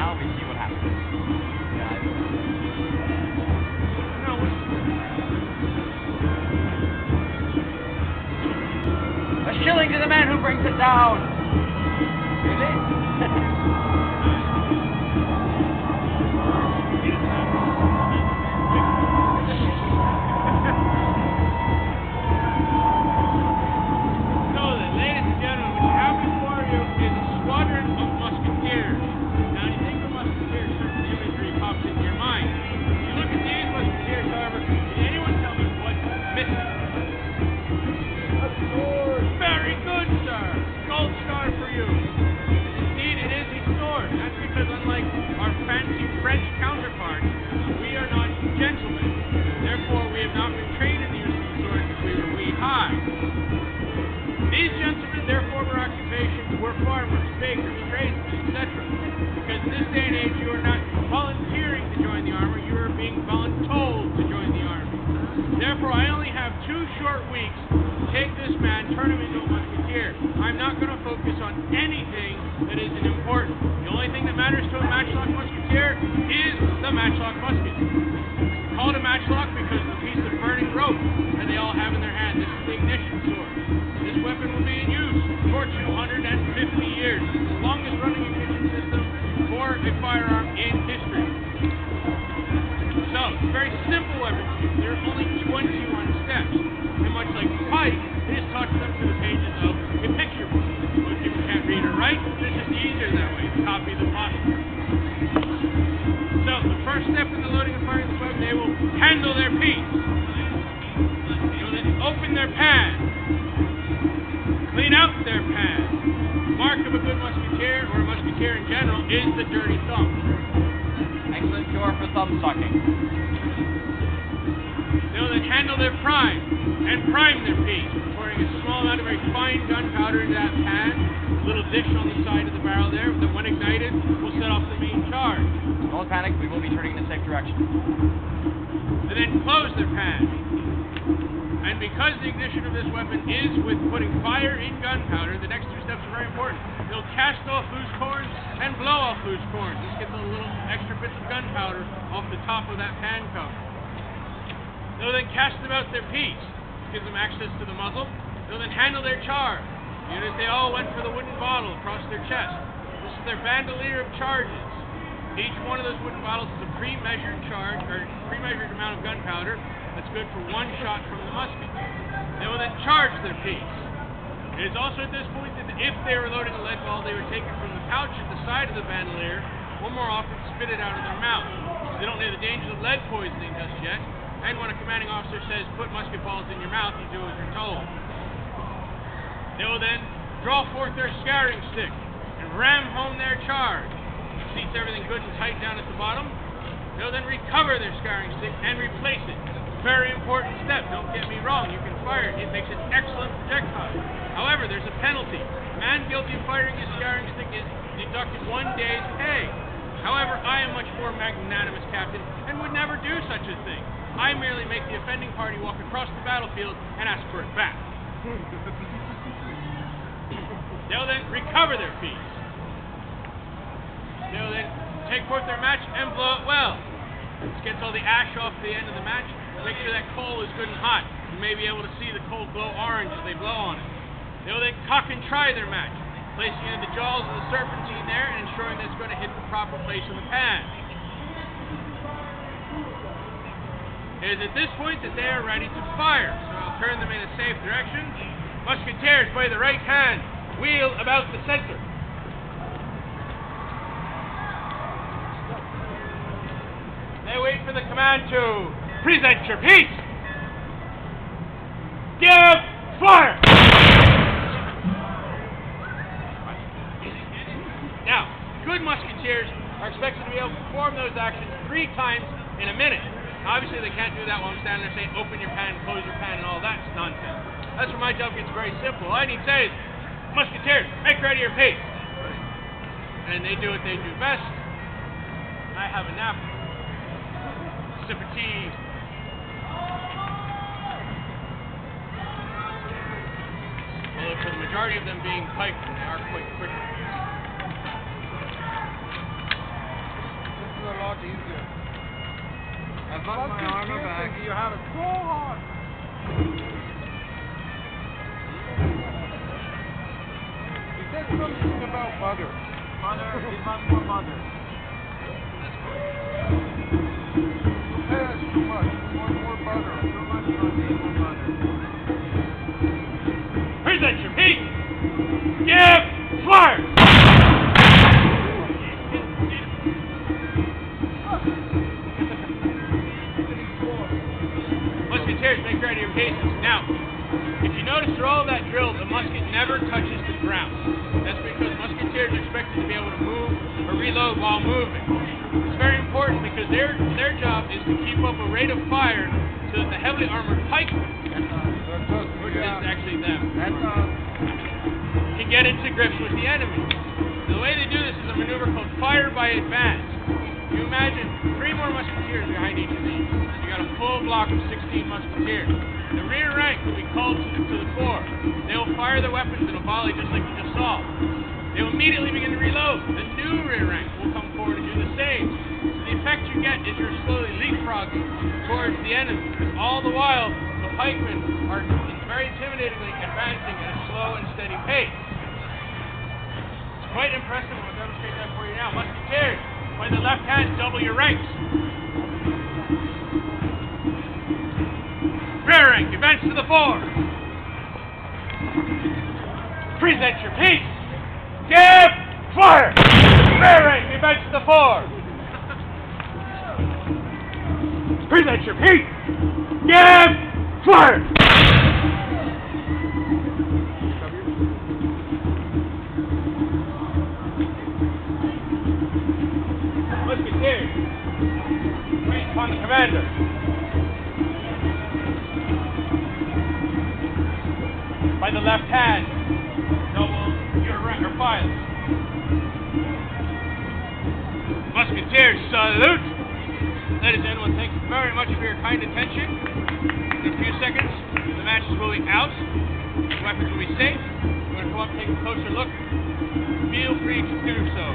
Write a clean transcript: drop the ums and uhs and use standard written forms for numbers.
now we see what happens. A shilling to the man who brings it down! Really? Farmers, bakers, tradesmen, etc. Because in this day and age, you are not volunteering to join the army, you are being voluntold to join the army. Therefore, I only have 2 short weeks to take this man, turn him into a musketeer. I'm not going to focus on anything that isn't important. The only thing that matters to a matchlock musketeer is the matchlock musket. It's called a matchlock because of the piece of burning rope that they all have in their hand. This is the ignition sword. This weapon will be in use for 250 years. The longest running ignition system for a firearm in history. So, it's a very simple weapon. There are only 21 steps. And much like Pike, it is taught to them through the pages of a picture book. Most people can't read or write, but it's just easier that way to copy the posture. So, the first step in the loading and firing of this weapon, they will handle their piece. They will then open their pan. Clean out their pan. Mark of a good musketeer, or a musketeer in general, is the dirty thumb. Excellent cure for thumb sucking. They will then handle their prime, and prime their piece, pouring a small amount of very fine gunpowder into that pan, a little dish on the side of the barrel there, that when ignited, will set off the main charge. Don't panic, we will be turning in the safe direction. They then close their pan. And because the ignition of this weapon is with putting fire in gunpowder, the next 2 steps are very important. They'll cast off loose corns and blow off loose corns. This gets a little extra bits of gunpowder off the top of that pan cover. They'll then cast them out their piece, which gives them access to the muzzle. They'll then handle their charge. You notice they all went for the wooden bottle across their chest. This is their bandolier of charges. Each one of those wooden bottles is a pre-measured charge, or pre-measured amount of gunpowder that's good for 1 shot from the musket. They will then charge their piece. It is also at this point that if they were loading a lead ball, they would take it from the pouch at the side of the bandolier, or more often spit it out of their mouth. They don't know the dangers of lead poisoning just yet, and when a commanding officer says, put musket balls in your mouth, you do as you're told. They will then draw forth their scouring stick, and ram home their charge. Seats everything good and tight down at the bottom. They'll then recover their scouring stick and replace it. Very important step, don't get me wrong, you can fire it. It makes an excellent projectile. However, there's a penalty. A man guilty of firing his scouring stick is deducted 1 day's pay. However, I am much more magnanimous, Captain, and would never do such a thing. I merely make the offending party walk across the battlefield and ask for it back. They'll then recover their piece. They'll then take forth their match and blow it well. This gets all the ash off the end of the match. Make sure that coal is good and hot. You may be able to see the coal glow orange as they blow on it. They'll then cock and try their match, placing it in the jaws of the serpentine there and ensuring that it's going to hit the proper place in the pan. It is at this point that they are ready to fire, so I'll turn them in a safe direction. Musketeers by the right hand, wheel about the center. They wait for the command to present your piece. Give fire! Now, good musketeers are expected to be able to perform those actions 3 times in a minute. Obviously, they can't do that while I'm standing there saying, open your pan, close your pan, and all that's nonsense. That's where my job gets very simple. All I need to say is, musketeers, make ready your piece. And they do what they do best. I have a nap. Sip of tea. Although for the majority of them being piked, they are quite quick. easier. I bumped my armor back. You have it so hard. He said something about butter. Mother, give us more mother. Hey, that's too much. We want more butter. Too much protein, more mother. Present your peak. Give fire. Musketeers, make ready your cases. Now, if you notice through all of that drill, the musket never touches the ground. That's because musketeers are expected to be able to move or reload while moving. It's very important because their job is to keep up a rate of fire so that the heavily armored pikemen, which is actually them, can get into grips with the enemy. The way they do this is a maneuver called fire by advance. You imagine 3 more musketeers behind each of these. You got a full block of 16 musketeers. The rear rank will be called to the fore. They will fire their weapons in a volley just like you just saw. They will immediately begin to reload. The new rear rank will come forward and do the same. So the effect you get is you're slowly leapfrogging towards the enemy. All the while, the pikemen are very intimidatingly advancing at a slow and steady pace. It's quite impressive. We'll demonstrate that for you now. Musketeers, by the left hand, double your ranks. Rear rank, advance to the fore. Present your piece. Give fire. Rear rank, advance to the fore. Present your piece. Give fire. Musketeers, wait upon the commander. By the left hand, double your rank or pilots. Musketeers, salute! Ladies and gentlemen, thank you very much for your kind attention. In a few seconds, the matches will be out. The weapons will be safe. If you want to come up and take a closer look, feel free to do so.